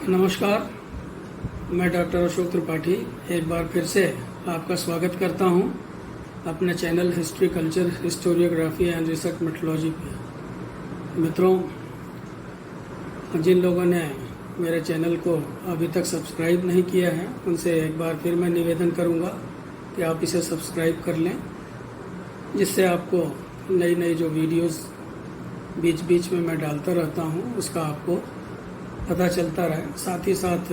नमस्कार, मैं डॉक्टर अशोक त्रिपाठी एक बार फिर से आपका स्वागत करता हूं अपने channel history culture historiography and research methodology पे। मित्रों, जिन लोगों ने मेरे चैनल को अभी तक सब्सक्राइब नहीं किया है उनसे एक बार फिर मैं निवेदन करूंगा कि आप इसे सब्सक्राइब कर लें, जिससे आपको नई नई जो वीडियोस बीच बीच में मैं डालता रहता हूं उसका आपको पता चलता रहे। साथ ही साथ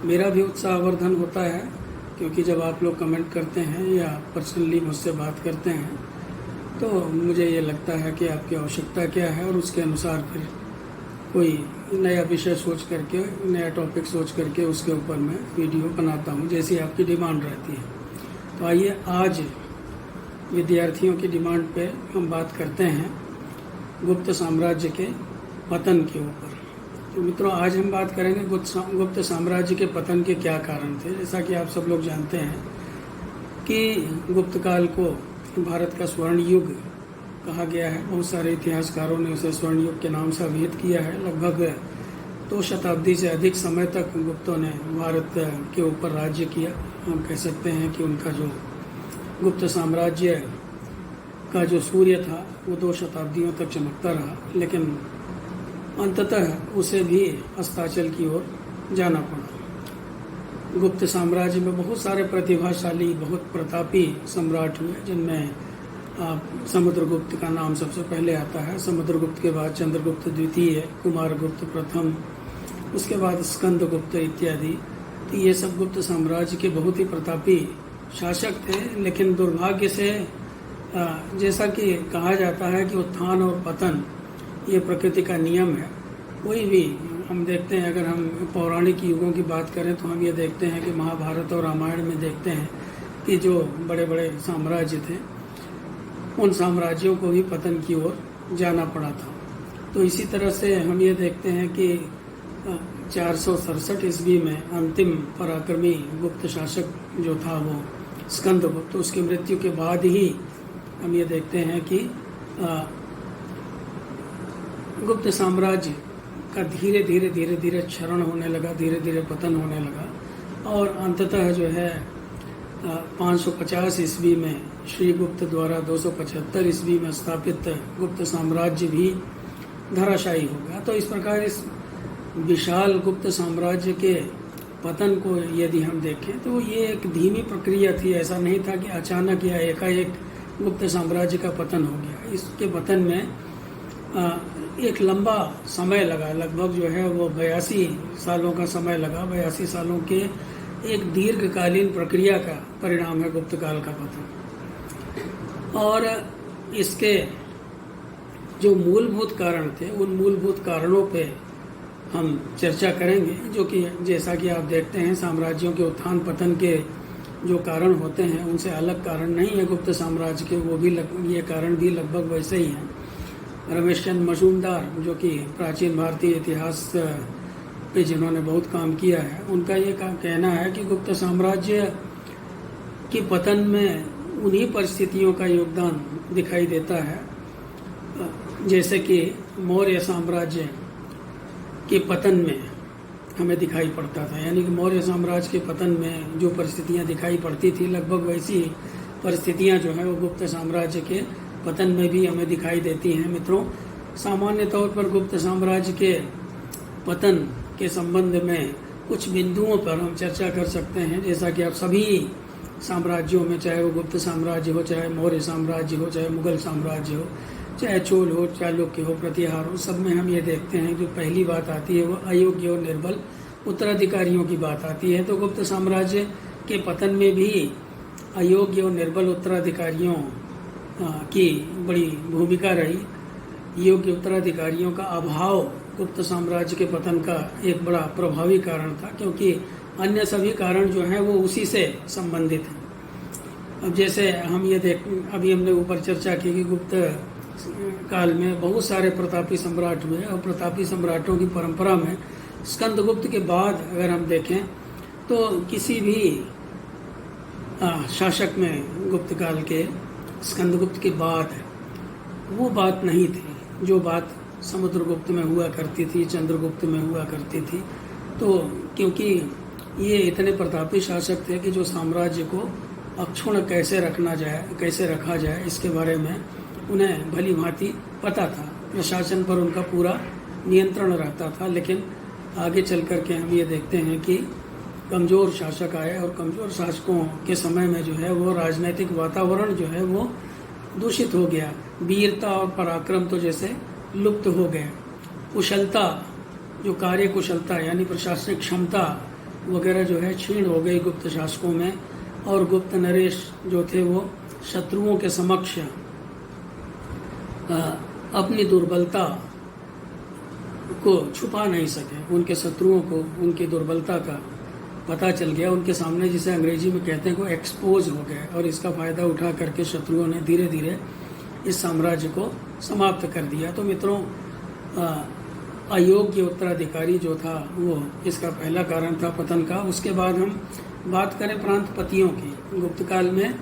मेरा भी उत्साहवर्धन होता है, क्योंकि जब आप लोग कमेंट करते हैं या पर्सनली मुझसे बात करते हैं तो मुझे ये लगता है कि आपकी आवश्यकता क्या है और उसके अनुसार फिर कोई नया विषय सोच करके, नया टॉपिक सोच करके उसके ऊपर मैं वीडियो बनाता हूँ जैसी आपकी डिमांड रहती है। तो आइए आज विद्यार्थियों की डिमांड पे हम बात करते हैं गुप्त साम्राज्य के पतन के ऊपर। तो मित्रों, आज हम बात करेंगे गुप्त साम्राज्य के पतन के क्या कारण थे। जैसा कि आप सब लोग जानते हैं कि गुप्त काल को भारत का स्वर्ण युग कहा गया है। बहुत सारे इतिहासकारों ने उसे स्वर्ण युग के नाम से अभिहित किया है। लगभग 2 शताब्दी से अधिक समय तक गुप्तों ने भारत के ऊपर राज्य किया। हम कह सकते हैं कि उनका जो गुप्त साम्राज्य का जो सूर्य था वो 2 शताब्दियों तक चमकता रहा, लेकिन अंततः उसे भी अस्ताचल की ओर जाना पड़ा। गुप्त साम्राज्य में बहुत सारे प्रतिभाशाली, बहुत प्रतापी सम्राट हुए, जिनमें समुद्रगुप्त का नाम सबसे पहले आता है। समुद्रगुप्त के बाद चंद्रगुप्त द्वितीय, कुमारगुप्त प्रथम, उसके बाद स्कंदगुप्त इत्यादि। तो ये सब गुप्त साम्राज्य के बहुत ही प्रतापी शासक थे। लेकिन दुर्भाग्य से जैसा कि कहा जाता है कि उत्थान और पतन ये प्रकृति का नियम है। कोई भी हम देखते हैं, अगर हम पौराणिक युगों की बात करें तो हम ये देखते हैं कि महाभारत और रामायण में देखते हैं कि जो बड़े बड़े साम्राज्य थे उन साम्राज्यों को भी पतन की ओर जाना पड़ा था। तो इसी तरह से हम ये देखते हैं कि 467 ईस्वी में अंतिम पराक्रमी गुप्त शासक जो था वो स्कंदगुप्त, तो उसकी मृत्यु के बाद ही हम ये देखते हैं कि गुप्त साम्राज्य का धीरे धीरे क्षरण होने लगा, धीरे धीरे पतन होने लगा। और अंततः जो है 550 ईस्वी में श्रीगुप्त द्वारा 275 ईस्वी में स्थापित गुप्त साम्राज्य भी धराशायी हो गया। तो इस प्रकार इस विशाल गुप्त साम्राज्य के पतन को यदि हम देखें तो ये एक धीमी प्रक्रिया थी। ऐसा नहीं था कि अचानक या एकाएक गुप्त साम्राज्य का पतन हो गया। इसके पतन में एक लंबा समय लगा, लगभग जो है वो 82 सालों का समय लगा। 82 सालों के एक दीर्घकालीन प्रक्रिया का परिणाम है गुप्त काल का पतन। और इसके जो मूलभूत कारण थे उन मूलभूत कारणों पे हम चर्चा करेंगे, जो कि जैसा कि आप देखते हैं साम्राज्यों के उत्थान पतन के जो कारण होते हैं उनसे अलग कारण नहीं है गुप्त साम्राज्य के। वो भी ये कारण भी लगभग वैसे ही हैं। रमेश चंद्र मजूमदार, जो कि प्राचीन भारतीय इतिहास पे जिन्होंने बहुत काम किया है, उनका ये कहना है कि गुप्त साम्राज्य के पतन में उन्हीं परिस्थितियों का योगदान दिखाई देता है जैसे कि मौर्य साम्राज्य के पतन में हमें दिखाई पड़ता था। यानी कि मौर्य साम्राज्य के पतन में जो परिस्थितियां दिखाई पड़ती थी, लगभग वैसी परिस्थितियां जो है वो गुप्त साम्राज्य के पतन में भी हमें दिखाई देती हैं। मित्रों, सामान्य तौर पर गुप्त साम्राज्य के पतन के संबंध में कुछ बिंदुओं पर हम चर्चा कर सकते हैं। जैसा कि आप सभी साम्राज्यों में, चाहे वो गुप्त साम्राज्य हो, चाहे मौर्य साम्राज्य हो, चाहे मुगल साम्राज्य हो, चाहे चोल हो, चालुक्य हो, प्रतिहार हो, सब में हम ये देखते हैं जो पहली बात आती है वो अयोग्य और निर्बल उत्तराधिकारियों की बात आती है। तो गुप्त साम्राज्य के पतन में भी अयोग्य और निर्बल उत्तराधिकारियों की बड़ी भूमिका रही। योग्य उत्तराधिकारियों का अभाव गुप्त साम्राज्य के पतन का एक बड़ा प्रभावी कारण था, क्योंकि अन्य सभी कारण जो हैं वो उसी से संबंधित हैं। अब जैसे हम ये अभी हमने ऊपर चर्चा की कि गुप्त काल में बहुत सारे प्रतापी सम्राट हुए, और प्रतापी सम्राटों की परंपरा में स्कंदगुप्त के बाद अगर हम देखें तो किसी भी शासक में गुप्त काल के स्कंदगुप्त के बाद वो बात नहीं थी जो बात समुद्रगुप्त में हुआ करती थी, चंद्रगुप्त में हुआ करती थी। तो क्योंकि ये इतने प्रतापी शासक थे कि जो साम्राज्य को अक्षुण्ण कैसे रखा जाए इसके बारे में उन्हें भली भांति पता था। प्रशासन पर उनका पूरा नियंत्रण रहता था। लेकिन आगे चल कर के हम ये देखते हैं कि कमज़ोर शासक आए और कमज़ोर शासकों के समय में जो है वो राजनीतिक वातावरण जो है वो दूषित हो गया। वीरता और पराक्रम तो जैसे लुप्त हो गए। कुशलता, जो कार्य कुशलता यानी प्रशासनिक क्षमता वगैरह जो है क्षीण हो गई गुप्त शासकों में। और गुप्त नरेश जो थे वो शत्रुओं के समक्ष अपनी दुर्बलता को छुपा नहीं सके। उनके शत्रुओं को उनकी दुर्बलता का पता चल गया। उनके सामने, जिसे अंग्रेजी में कहते हैं, को एक्सपोज हो गए और इसका फायदा उठा करके शत्रुओं ने धीरे धीरे इस साम्राज्य को समाप्त कर दिया। तो मित्रों, अयोग्य उत्तराधिकारी जो था वो इसका पहला कारण था पतन का। उसके बाद हम बात करें प्रांतपतियों की। गुप्त काल में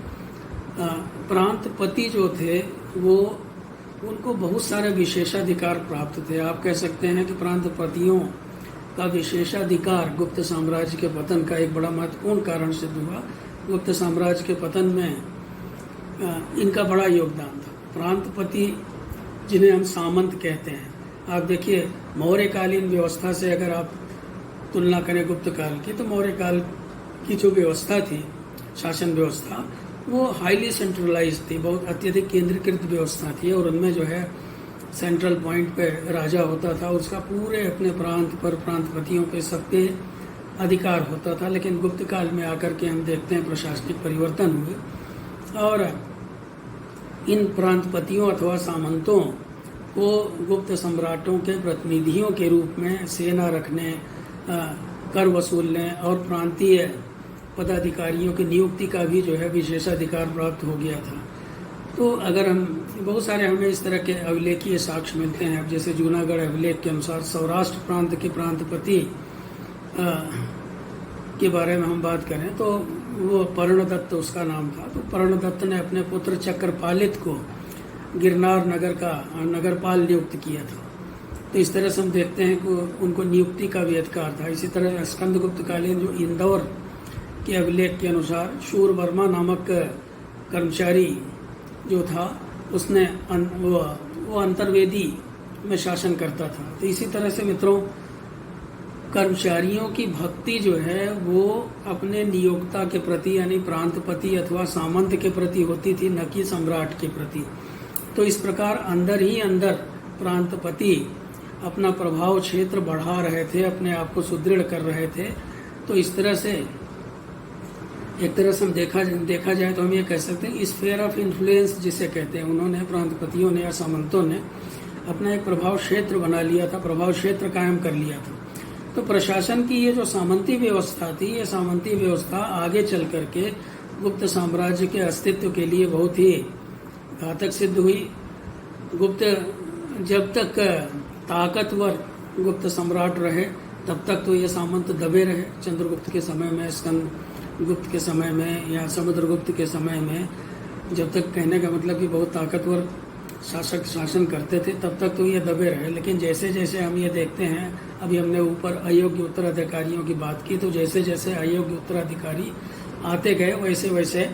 प्रांतपति जो थे वो उनको बहुत सारे विशेषाधिकार प्राप्त थे। आप कह सकते हैं कि प्रांतपतियों का विशेषाधिकार गुप्त साम्राज्य के पतन का एक बड़ा महत्वपूर्ण कारण सिद्ध हुआ। गुप्त साम्राज्य के पतन में इनका बड़ा योगदान था। प्रांतपति, जिन्हें हम सामंत कहते हैं, आप देखिए मौर्यकालीन व्यवस्था से अगर आप तुलना करें गुप्त काल की, तो मौर्य काल की जो व्यवस्था थी, शासन व्यवस्था, वो हाईली सेंट्रलाइज थी, बहुत अत्यधिक केंद्रीकृत व्यवस्था थी। और उनमें जो है सेंट्रल पॉइंट पे राजा होता था, उसका पूरे अपने प्रांत पर प्रांतपतियों पे सब पे अधिकार होता था। लेकिन गुप्त काल में आकर के हम देखते हैं प्रशासनिक परिवर्तन हुए और इन प्रांतपतियों अथवा सामंतों को गुप्त सम्राटों के प्रतिनिधियों के रूप में सेना रखने, कर वसूलने और प्रांतीय पदाधिकारियों की नियुक्ति का भी जो है विशेषाधिकार प्राप्त हो गया था। तो अगर हम बहुत सारे हमें इस तरह के अभिलेखीय साक्ष्य मिलते हैं। अब जैसे जूनागढ़ अभिलेख के अनुसार सौराष्ट्र प्रांत के प्रांतपति के बारे में हम बात करें तो वो पर्णदत्त उसका नाम था। तो पर्णदत्त ने अपने पुत्र चक्रपालित को गिरनार नगर का नगरपाल नियुक्त किया था। तो इस तरह से हम देखते हैं कि उनको नियुक्ति का भी अधिकार था। इसी तरह स्कंदगुप्त कालीन जो इंदौर के अभिलेख के अनुसार शूरवर्मा नामक कर्मचारी जो था उसने वो अंतर्वेदी में शासन करता था। तो इसी तरह से मित्रों, कर्मचारियों की भक्ति जो है वो अपने नियोक्ता के प्रति यानी प्रांतपति अथवा सामंत के प्रति होती थी, न कि सम्राट के प्रति। तो इस प्रकार अंदर ही अंदर प्रांतपति अपना प्रभाव क्षेत्र बढ़ा रहे थे, अपने आप को सुदृढ़ कर रहे थे। तो इस तरह से एक तरह से हम देखा जाए तो हम ये कह सकते हैं स्फीयर ऑफ इन्फ्लुएंस जिसे कहते हैं, उन्होंने प्रांतपतियों ने या सामंतों ने अपना एक प्रभाव क्षेत्र बना लिया था, प्रभाव क्षेत्र कायम कर लिया था। तो प्रशासन की ये जो सामंती व्यवस्था थी, ये सामंती व्यवस्था आगे चल करके गुप्त साम्राज्य के अस्तित्व के लिए बहुत ही घातक सिद्ध हुई। गुप्त जब तक ताकतवर गुप्त सम्राट रहे तब तक तो ये सामंत दबे रहे। चंद्रगुप्त के समय में, स्कंदगुप्त के समय में या समुद्रगुप्त के समय में, जब तक कहने का मतलब कि बहुत ताकतवर शासक शासन करते थे तब तक तो ये दबे रहे। लेकिन जैसे जैसे हम ये देखते हैं, अभी हमने ऊपर अयोग्य उत्तराधिकारियों की बात की, तो जैसे जैसे अयोग्य उत्तराधिकारी आते गए वैसे वैसे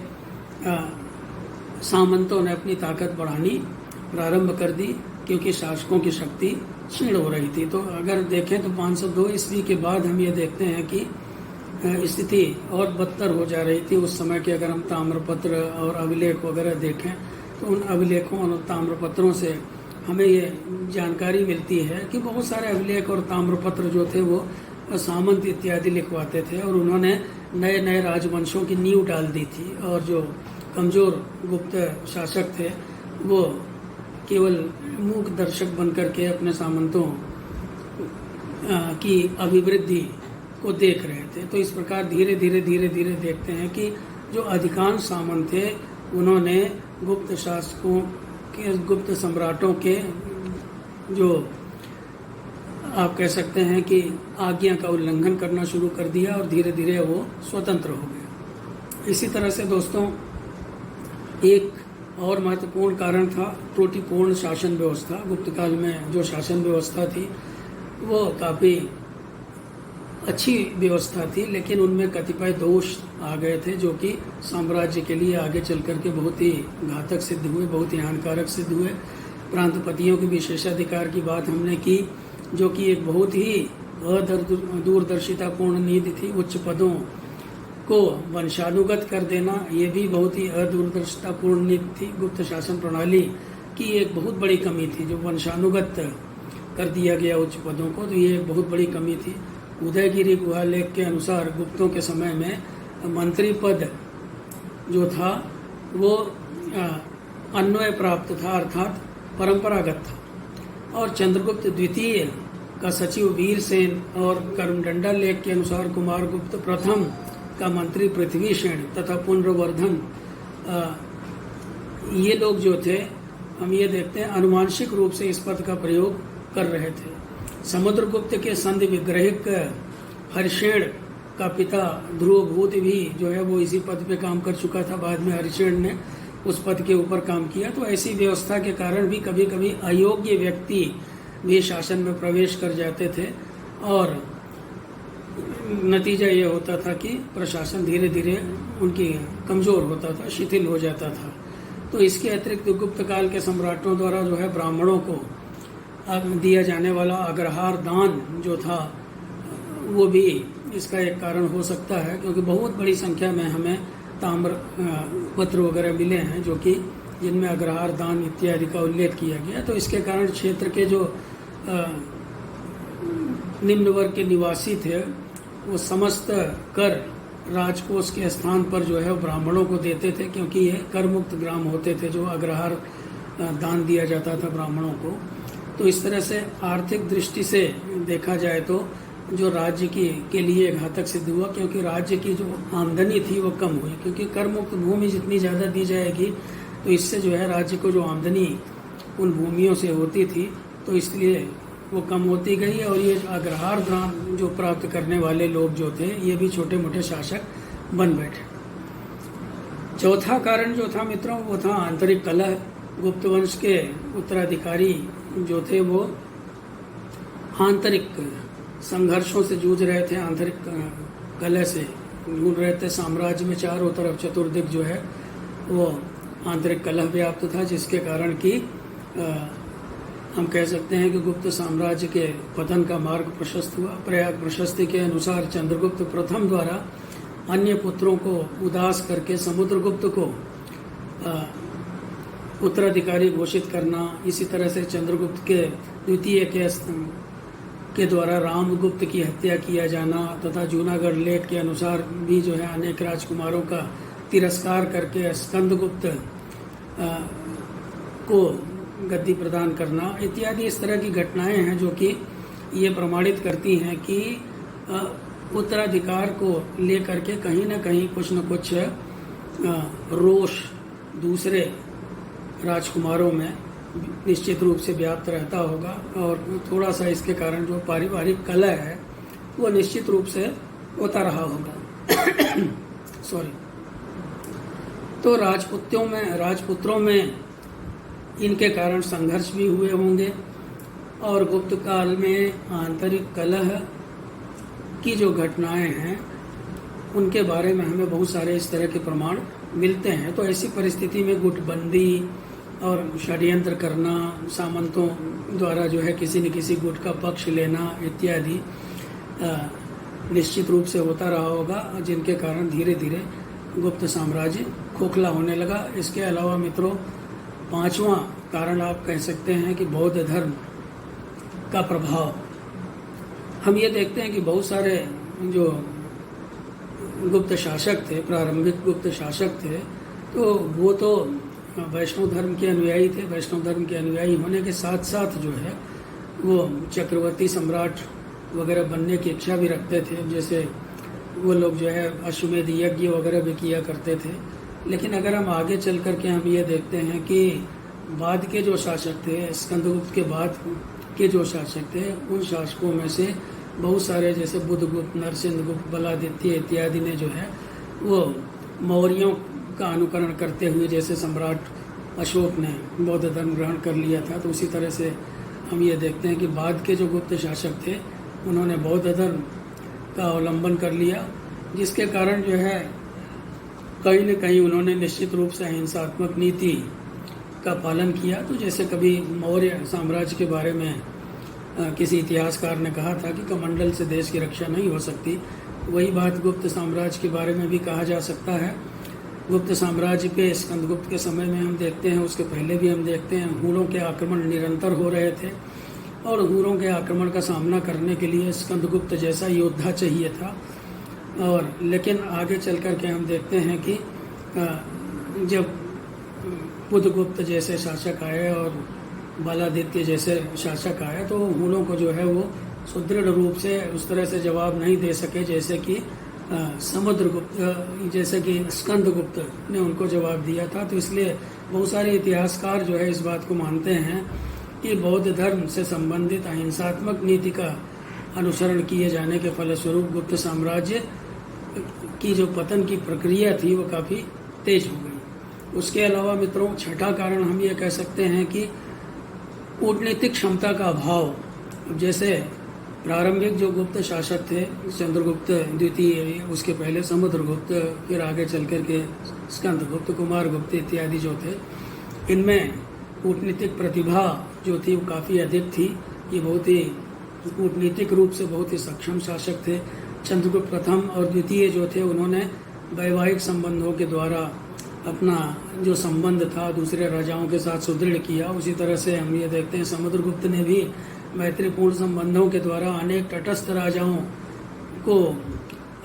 सामंतों ने अपनी ताकत बढ़ानी प्रारंभ कर दी, क्योंकि शासकों की शक्ति क्षीण हो रही थी। तो अगर देखें तो 502 ईस्वी के बाद हम ये देखते हैं कि स्थिति और बदतर हो जा रही थी। उस समय के अगर हम ताम्रपत्र और अभिलेख वगैरह देखें तो उन अभिलेखों और ताम्रपत्रों से हमें ये जानकारी मिलती है कि बहुत सारे अभिलेख और ताम्रपत्र जो थे वो सामंत इत्यादि लिखवाते थे और उन्होंने नए नए राजवंशों की नींव डाल दी थी। और जो कमजोर गुप्त शासक थे वो केवल मूक दर्शक बनकर के अपने सामंतों की अभिवृद्धि को देख रहे थे। तो इस प्रकार धीरे धीरे देखते हैं कि जो अधिकांश सामंत थे उन्होंने गुप्त शासकों के, गुप्त सम्राटों के जो आप कह सकते हैं कि आज्ञा का उल्लंघन करना शुरू कर दिया और धीरे धीरे वो स्वतंत्र हो गए। इसी तरह से दोस्तों, एक और महत्वपूर्ण कारण था त्रुटिपूर्ण शासन व्यवस्था। गुप्त काल में जो शासन व्यवस्था थी वो काफ़ी अच्छी व्यवस्था थी, लेकिन उनमें कतिपय दोष आ गए थे जो कि साम्राज्य के लिए आगे चल कर के बहुत ही घातक सिद्ध हुए, बहुत ही हानिकारक सिद्ध हुए। प्रांतपतियों के विशेषाधिकार की बात हमने की, जो कि एक बहुत ही दूरदर्शितापूर्ण नीति थी। उच्च पदों को वंशानुगत कर देना, ये भी बहुत ही अदूरदर्शितापूर्ण नीति थी। गुप्त शासन प्रणाली की एक बहुत बड़ी कमी थी, जो वंशानुगत कर दिया गया उच्च पदों को, तो ये एक बहुत बड़ी कमी थी। उदयगिरी गुहा लेख के अनुसार गुप्तों के समय में मंत्री पद जो था वो अन्वय प्राप्त था, अर्थात परंपरागत था। और चंद्रगुप्त द्वितीय का सचिव वीरसेन और कर्मडंडा लेख के अनुसार कुमारगुप्त प्रथम का मंत्री पृथ्वीसेन तथा पुनर्वर्धन, ये लोग जो थे, हम ये देखते हैं अनुमानसिक रूप से इस पद का प्रयोग कर रहे थे। समुद्रगुप्त के संधि विग्रहिक हरिशेन का पिता ध्रुवभूत भी जो है वो इसी पद पे काम कर चुका था। बाद में हरिशेन ने उस पद के ऊपर काम किया। तो ऐसी व्यवस्था के कारण भी कभी कभी अयोग्य व्यक्ति भी शासन में प्रवेश कर जाते थे और नतीजा ये होता था कि प्रशासन धीरे धीरे उनकी कमजोर होता था, शिथिल हो जाता था। तो इसके अतिरिक्त गुप्त काल के सम्राटों द्वारा जो है ब्राह्मणों को दिया जाने वाला अग्रहार दान जो था वो भी इसका एक कारण हो सकता है, क्योंकि बहुत बड़ी संख्या में हमें ताम्र पत्र वगैरह मिले हैं जो कि जिनमें अग्रहार दान इत्यादि का उल्लेख किया गया। तो इसके कारण क्षेत्र के जो निम्न वर्ग के निवासी थे वो समस्त कर राजकोष के स्थान पर जो है ब्राह्मणों को देते थे, क्योंकि ये कर मुक्त ग्राम होते थे जो अग्रहार दान दिया जाता था ब्राह्मणों को। तो इस तरह से आर्थिक दृष्टि से देखा जाए तो जो राज्य के लिए घातक सिद्ध हुआ, क्योंकि राज्य की जो आमदनी थी वो कम हुई, क्योंकि कर मुक्त भूमि जितनी ज़्यादा दी जाएगी तो इससे जो है राज्य को जो आमदनी उन भूमियों से होती थी तो इसलिए वो कम होती गई। और ये अग्रहार दान जो प्राप्त करने वाले लोग जो थे ये भी छोटे मोटे शासक बन बैठे। चौथा कारण जो था मित्रों वो था आंतरिक कलह। गुप्त वंश के उत्तराधिकारी जो थे वो आंतरिक संघर्षों से जूझ रहे थे, आंतरिक कलह से जूझ रहे थे। साम्राज्य में चारों तरफ चतुर्दिक जो है वो आंतरिक कलह व्याप्त था, जिसके कारण कि हम कह सकते हैं कि गुप्त साम्राज्य के पतन का मार्ग प्रशस्त हुआ। प्रयाग प्रशस्ति के अनुसार चंद्रगुप्त प्रथम द्वारा अन्य पुत्रों को उदास करके समुद्रगुप्त को उत्तराधिकारी घोषित करना, इसी तरह से चंद्रगुप्त के द्वितीय के द्वारा रामगुप्त की हत्या किया जाना तथा जूनागढ़ लेख के अनुसार भी जो है अनेक राजकुमारों का तिरस्कार करके स्कंदगुप्त को गद्दी प्रदान करना इत्यादि इस तरह की घटनाएं हैं जो कि ये प्रमाणित करती हैं कि उत्तराधिकार को लेकर के कहीं न कहीं कुछ न कुछ रोष दूसरे राजकुमारों में निश्चित रूप से व्याप्त रहता होगा। और थोड़ा सा इसके कारण जो पारिवारिक कलह है वो निश्चित रूप से होता रहा होगा। सॉरी। तो राजपुत्रों में इनके कारण संघर्ष भी हुए होंगे। और गुप्त काल में आंतरिक कलह की जो घटनाएं हैं उनके बारे में हमें बहुत सारे इस तरह के प्रमाण मिलते हैं। तो ऐसी परिस्थिति में गुटबंदी और षड्यंत्र करना, सामंतों द्वारा जो है किसी न किसी गुट का पक्ष लेना इत्यादि निश्चित रूप से होता रहा होगा, जिनके कारण धीरे धीरे गुप्त साम्राज्य खोखला होने लगा। इसके अलावा मित्रों पांचवा कारण आप कह सकते हैं कि बौद्ध धर्म का प्रभाव। हम ये देखते हैं कि बहुत सारे जो गुप्त शासक थे, प्रारंभिक गुप्त शासक थे, तो वो तो वैष्णव धर्म के अनुयायी थे। वैष्णव धर्म के अनुयायी होने के साथ साथ जो है वो चक्रवर्ती सम्राट वगैरह बनने की इच्छा भी रखते थे। जैसे वो लोग जो है अश्वमेध यज्ञ वगैरह भी किया करते थे। लेकिन अगर हम आगे चल कर के हम ये देखते हैं कि बाद के जो शासक थे, स्कंदगुप्त के बाद के जो शासक थे, उन शासकों में से बहुत सारे जैसे बुद्धगुप्त, नरसिंहगुप्त, बलादित्य इत्यादि ने जो है वो मौर्यों का अनुकरण करते हुए, जैसे सम्राट अशोक ने बौद्ध धर्म ग्रहण कर लिया था, तो उसी तरह से हम ये देखते हैं कि बाद के जो गुप्त शासक थे उन्होंने बौद्ध धर्म का अवलंबन कर लिया, जिसके कारण जो है कहीं न कहीं उन्होंने निश्चित रूप से अहिंसात्मक नीति का पालन किया। तो जैसे कभी मौर्य साम्राज्य के बारे में किसी इतिहासकार ने कहा था कि कमंडल से देश की रक्षा नहीं हो सकती, वही बात गुप्त साम्राज्य के बारे में भी कहा जा सकता है। गुप्त साम्राज्य पे स्कंदगुप्त के समय में हम देखते हैं, उसके पहले भी हम देखते हैं, हूणों के आक्रमण निरंतर हो रहे थे और हूणों के आक्रमण का सामना करने के लिए स्कंदगुप्त जैसा योद्धा चाहिए था। और लेकिन आगे चल कर के हम देखते हैं कि जब बुधगुप्त जैसे शासक आए और बालादित्य जैसे शासक आए तो हूणों को जो है वो सुदृढ़ रूप से उस तरह से जवाब नहीं दे सके जैसे कि समुद्रगुप्त जैसे कि स्कंदगुप्त ने उनको जवाब दिया था। तो इसलिए बहुत सारे इतिहासकार जो है इस बात को मानते हैं कि बौद्ध धर्म से संबंधित अहिंसात्मक नीति का अनुसरण किए जाने के फलस्वरूप गुप्त साम्राज्य की जो पतन की प्रक्रिया थी वो काफ़ी तेज हो गई। उसके अलावा मित्रों, छठा कारण हम ये कह सकते हैं कि कूटनीतिक क्षमता का अभाव। जैसे प्रारंभिक जो गुप्त शासक थे, चंद्रगुप्त द्वितीय, उसके पहले समुद्रगुप्त, फिर आगे चल कर के स्कंदगुप्त, कुमारगुप्त इत्यादि जो थे, इनमें कूटनीतिक प्रतिभा जो थी वो काफ़ी अधिक थी। ये बहुत ही कूटनीतिक रूप से बहुत ही सक्षम शासक थे। चंद्रगुप्त प्रथम और द्वितीय जो थे उन्होंने वैवाहिक संबंधों के द्वारा अपना जो संबंध था दूसरे राजाओं के साथ सुदृढ़ किया। उसी तरह से हम ये देखते हैं समुद्रगुप्त ने भी मैत्रीपूर्ण संबंधों के द्वारा अनेक तटस्थ राजाओं को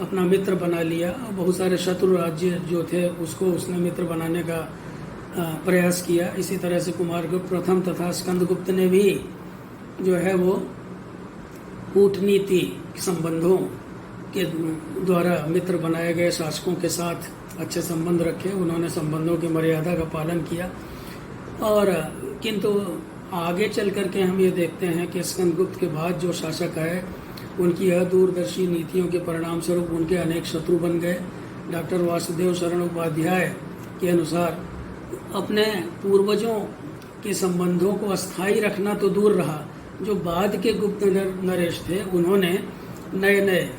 अपना मित्र बना लिया। बहुत सारे शत्रु राज्य जो थे उसको उसने मित्र बनाने का प्रयास किया। इसी तरह से कुमारगुप्त प्रथम तथा स्कंदगुप्त ने भी जो है वो कूटनीति संबंधों के द्वारा मित्र बनाए गए शासकों के साथ अच्छे संबंध रखे। उन्होंने संबंधों की मर्यादा का पालन किया। और किंतु आगे चल करके हम ये देखते हैं कि स्कंदगुप्त के बाद जो शासक आए उनकी अदूरदर्शी नीतियों के परिणाम स्वरूप उनके अनेक शत्रु बन गए। डॉक्टर वासुदेव शरण उपाध्याय के अनुसार अपने पूर्वजों के संबंधों को अस्थायी रखना तो दूर रहा, जो बाद के गुप्त नरेश थे उन्होंने नए नए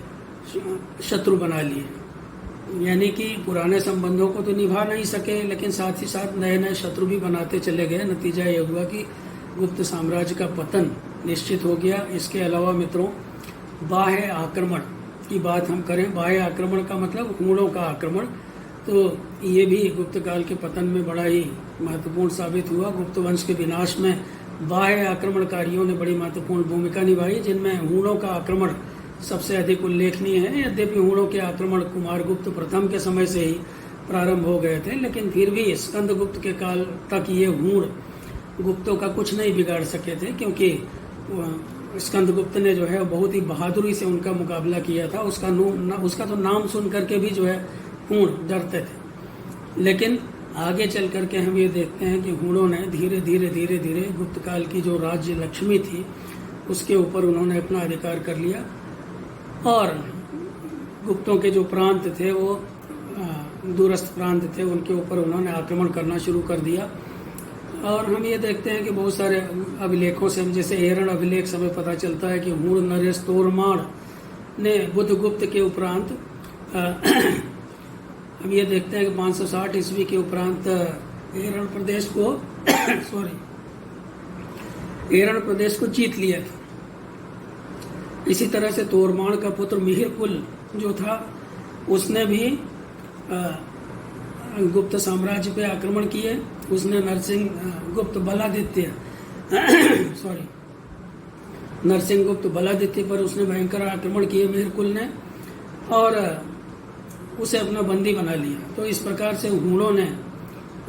शत्रु बना लिए। यानी कि पुराने संबंधों को तो निभा नहीं सके, लेकिन साथ ही साथ नए नए शत्रु भी बनाते चले गए। नतीजा ये हुआ कि गुप्त साम्राज्य का पतन निश्चित हो गया। इसके अलावा मित्रों, बाह्य आक्रमण की बात हम करें, बाह्य आक्रमण का मतलब हूणों का आक्रमण, तो ये भी गुप्त काल के पतन में बड़ा ही महत्वपूर्ण साबित हुआ। गुप्त वंश के विनाश में बाह्य आक्रमणकारियों ने बड़ी महत्वपूर्ण भूमिका निभाई, जिनमें हूणों का आक्रमण सबसे अधिक उल्लेखनीय है। यद्यपि हूणों के आक्रमण कुमारगुप्त प्रथम के समय से ही प्रारंभ हो गए थे, लेकिन फिर भी स्कंदगुप्त के काल तक ये हूण गुप्तों का कुछ नहीं बिगाड़ सके थे, क्योंकि स्कंदगुप्त ने जो है बहुत ही बहादुरी से उनका मुकाबला किया था। उसका तो नाम सुन करके भी जो है हूण डरते थे। लेकिन आगे चल करके हम ये देखते हैं कि हूणों ने धीरे धीरे गुप्त काल की जो राज्य लक्ष्मी थी उसके ऊपर उन्होंने अपना अधिकार कर लिया और गुप्तों के जो प्रांत थे वो दूरस्थ प्रांत थे, उनके ऊपर उन्होंने आक्रमण करना शुरू कर दिया। और हम ये देखते हैं कि बहुत सारे अभिलेखों से, जैसे एरण अभिलेख से हमें पता चलता है कि हूण नरेश तोरमाण ने बुधगुप्त के उपरांत हम ये देखते हैं कि 560 ईस्वी के उपरांत एरण प्रदेश को एरण प्रदेश को जीत लिया था। इसी तरह से तोरमाण का पुत्र मिहिरकुल जो था उसने भी गुप्त साम्राज्य पे आक्रमण किए। उसने नरसिंह गुप्त बलादित्य पर उसने भयंकर आक्रमण किए मिहिरकुल ने, और उसे अपना बंदी बना लिया। तो इस प्रकार से हूणों ने,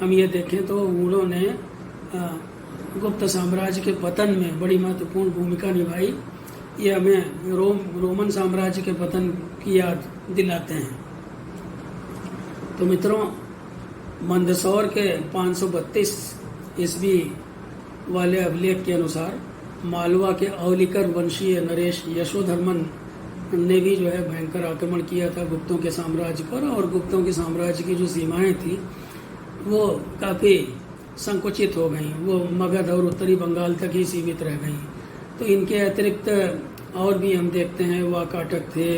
हम ये देखें तो हूणों ने गुप्त साम्राज्य के पतन में बड़ी महत्वपूर्ण भूमिका निभाई। ये हमें रोमन साम्राज्य के पतन की याद दिलाते हैं। तो मित्रों, मंदसौर के 532 ईस्वी वाले अभिलेख के अनुसार मालवा के अवलिकर वंशीय नरेश यशोधर्मन ने भी जो है भयंकर आक्रमण किया था गुप्तों के साम्राज्य पर, और गुप्तों के साम्राज्य की जो सीमाएं थी वो काफ़ी संकुचित हो गई। वो मगध और उत्तरी बंगाल तक ही सीमित रह गई। तो इनके अतिरिक्त और भी हम देखते हैं वाकाटक थे,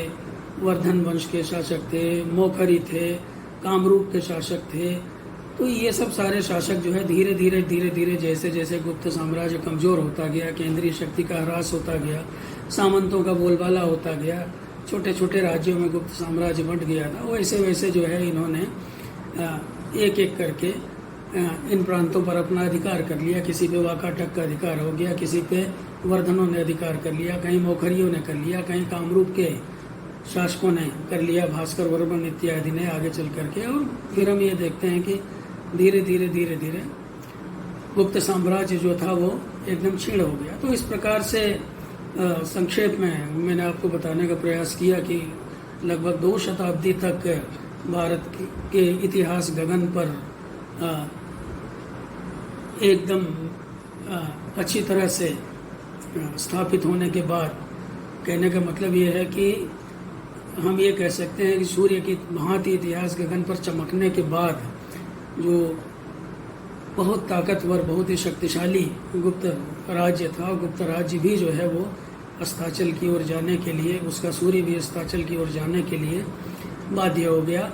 वर्धन वंश के शासक थे, मोखरी थे, कामरूप के शासक थे। तो ये सब सारे शासक जो है धीरे धीरे जैसे जैसे गुप्त साम्राज्य कमज़ोर होता गया, केंद्रीय शक्ति का ह्रास होता गया, सामंतों का बोलबाला होता गया, छोटे छोटे राज्यों में गुप्त साम्राज्य बंट गया था, वैसे वैसे जो है इन्होंने एक एक करके इन प्रांतों पर अपना अधिकार कर लिया। किसी पे वाकाटक का अधिकार हो गया, किसी पे वर्धनों ने अधिकार कर लिया, कहीं मोखरियों ने कर लिया, कहीं कामरूप के शासकों ने कर लिया, भास्कर वर्मन इत्यादि ने आगे चल करके। और फिर हम ये देखते हैं कि धीरे धीरे गुप्त साम्राज्य जो था वो एकदम क्षीण हो गया। तो इस प्रकार से संक्षेप में मैंने आपको बताने का प्रयास किया कि लगभग 2 शताब्दी तक भारत के इतिहास गगन पर एकदम अच्छी तरह से स्थापित होने के बाद, कहने का मतलब ये है कि हम ये कह सकते हैं कि सूर्य की भांति इतिहास गगन पर चमकने के बाद जो बहुत ताकतवर, बहुत ही शक्तिशाली गुप्त राज्य था, गुप्त राज्य भी जो है वो अस्ताचल की ओर जाने के लिए, उसका सूर्य भी अस्ताचल की ओर जाने के लिए बाध्य हो गया।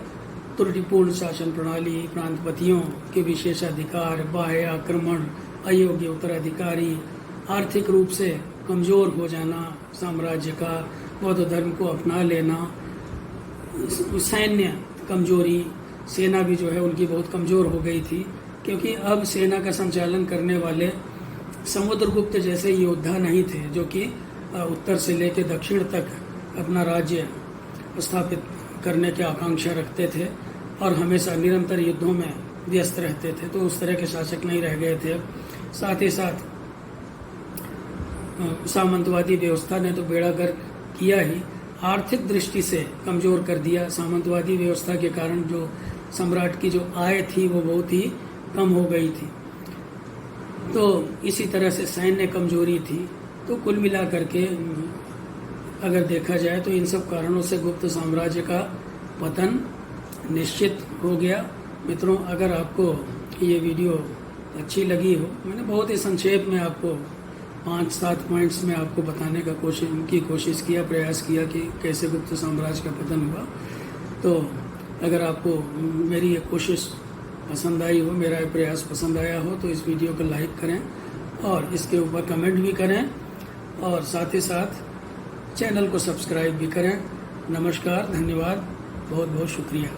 त्रुटिपूर्ण शासन प्रणाली, प्रांतपतियों के विशेषाधिकार, बाह्य आक्रमण, अयोग्य उत्तराधिकारी, आर्थिक रूप से कमज़ोर हो जाना साम्राज्य का, बौद्ध धर्म को अपना लेना, सैन्य कमजोरी, सेना भी जो है उनकी बहुत कमज़ोर हो गई थी, क्योंकि अब सेना का संचालन करने वाले समुद्रगुप्त जैसे योद्धा नहीं थे जो कि उत्तर से लेकर दक्षिण तक अपना राज्य स्थापित करने की आकांक्षा रखते थे और हमेशा निरंतर युद्धों में व्यस्त रहते थे। तो उस तरह के शासक नहीं रह गए थे। साथ ही साथ सामंतवादी व्यवस्था ने तो बेड़ा गर्क किया ही, आर्थिक दृष्टि से कमज़ोर कर दिया। सामंतवादी व्यवस्था के कारण जो सम्राट की जो आय थी वो बहुत ही कम हो गई थी। तो इसी तरह से सैन्य कमजोरी थी। तो कुल मिलाकर के अगर देखा जाए तो इन सब कारणों से गुप्त साम्राज्य का पतन निश्चित हो गया। मित्रों, अगर आपको ये वीडियो अच्छी लगी हो, मैंने बहुत ही संक्षेप में आपको 5-7 पॉइंट्स में आपको बताने का कोशिश किया, प्रयास किया कि कैसे गुप्त साम्राज्य का पतन हुआ। तो अगर आपको मेरी ये कोशिश पसंद आई हो, मेरा ये प्रयास पसंद आया हो, तो इस वीडियो को लाइक करें और इसके ऊपर कमेंट भी करें और साथ ही साथ चैनल को सब्सक्राइब भी करें। नमस्कार, धन्यवाद, बहुत बहुत शुक्रिया।